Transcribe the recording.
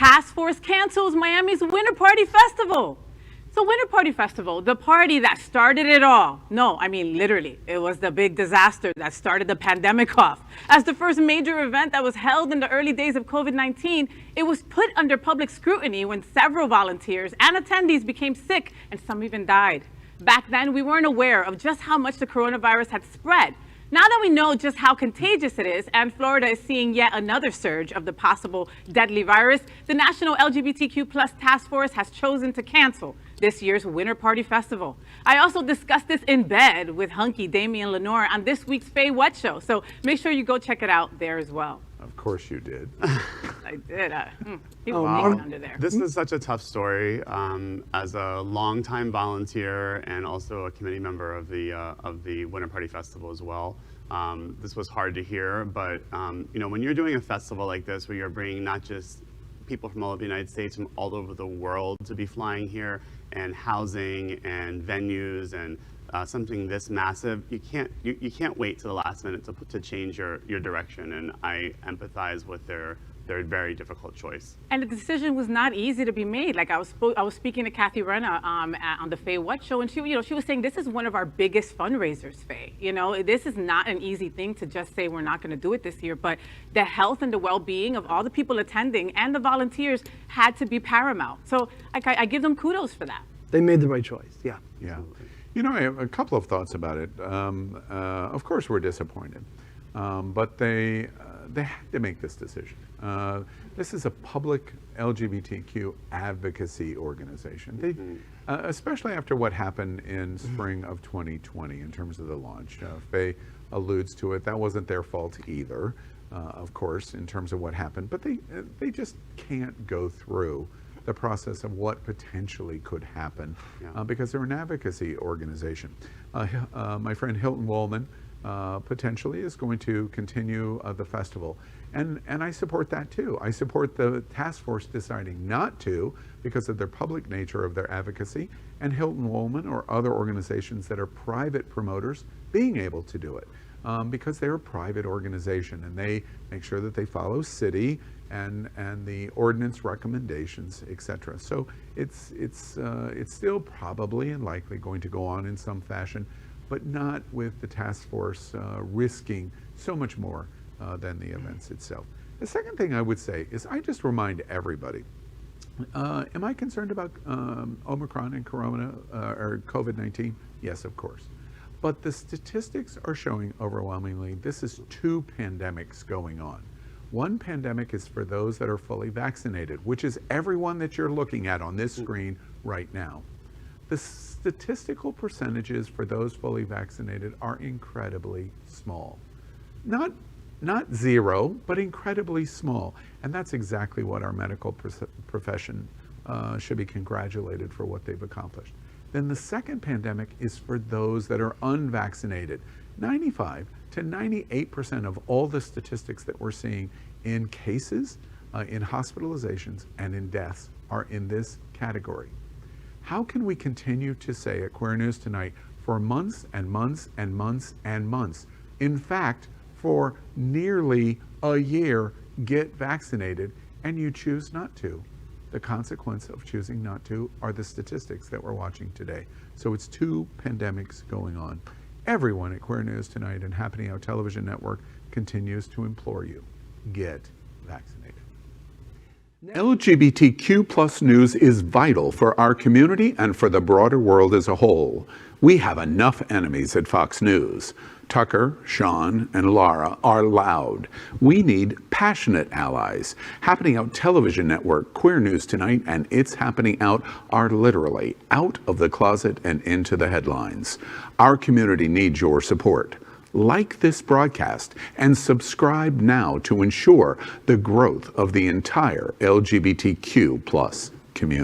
Task Force cancels Miami's Winter Party Festival. So Winter Party Festival, the party that started it all. No, I mean literally, it was the big disaster that started the pandemic off. As the first major event that was held in the early days of COVID-19, it was put under public scrutiny when several volunteers and attendees became sick and some even died. Back then, we weren't aware of just how much the coronavirus had spread. Now that we know just how contagious it is, and Florida is seeing yet another surge of the possible deadly virus, the National LGBTQ Task Force has chosen to cancel this year's Winter Party Festival. I also discussed this in bed with hunky Damien Lenore on this week's FayWhat Show, so make sure you go check it out there as well. Of course you did. I did. People under there. This is such a tough story. As a longtime volunteer and also a committee member of the Winter Party Festival as well, this was hard to hear. But you know, when you're doing a festival like this, where you're bringing not just people from all over the United States, from all over the world to be flying here, and housing and venues and something this massive, you can't wait to the last minute to change your direction, and I empathize with their very difficult choice. And the decision was not easy to be made. Like I was speaking to Kathy Renna on the FayWhat Show, and she was saying this is one of our biggest fundraisers, Faye. You know, this is not an easy thing to just say we're not going to do it this year, but the health and the well-being of all the people attending and the volunteers had to be paramount. So I give them kudos for that. They made the right choice. Yeah. Yeah. You know, I have a couple of thoughts about it. Of course, we're disappointed, but they had to make this decision. This is a public LGBTQ advocacy organization. They, especially after what happened in spring of 2020 in terms of the launch. Faye alludes to it. That wasn't their fault either, of course, in terms of what happened. But they just can't go through the process of what potentially could happen because they're an advocacy organization. My friend Hilton Woolman potentially is going to continue the festival. And I support that too. I support the task force deciding not to because of their public nature of their advocacy, and Hilton Woolman or other organizations that are private promoters being able to do it because they're a private organization and they make sure that they follow city and the ordinance recommendations, etc. So it's still probably and likely going to go on in some fashion, but not with the task force risking so much more than the events itself. The second thing I would say is I just remind everybody, am I concerned about Omicron and Corona or COVID-19? Yes, of course. But the statistics are showing overwhelmingly this is two pandemics going on. One pandemic is for those that are fully vaccinated, which is everyone that you're looking at on this screen right now. The statistical percentages for those fully vaccinated are incredibly small. Not zero, but incredibly small. And that's exactly what our medical profession should be congratulated for what they've accomplished. Then the second pandemic is for those that are unvaccinated. 95 to 98% of all the statistics that we're seeing in cases, in hospitalizations, and in deaths are in this category. How can we continue to say at Queer News Tonight for months and months and months and months, in fact, for nearly a year, get vaccinated, and you choose not to? The consequence of choosing not to are the statistics that we're watching today. So it's two pandemics going on. Everyone at Queer News Tonight and Happening Out Television Network continues to implore you, get vaccinated. LGBTQ+ news is vital for our community and for the broader world as a whole. We have enough enemies at Fox News. Tucker, Sean, and Laura are loud. We need passionate allies. Happening Out Television Network, Queer News Tonight, and It's Happening Out are literally out of the closet and into the headlines. Our community needs your support. Like this broadcast and subscribe now to ensure the growth of the entire LGBTQ+ community.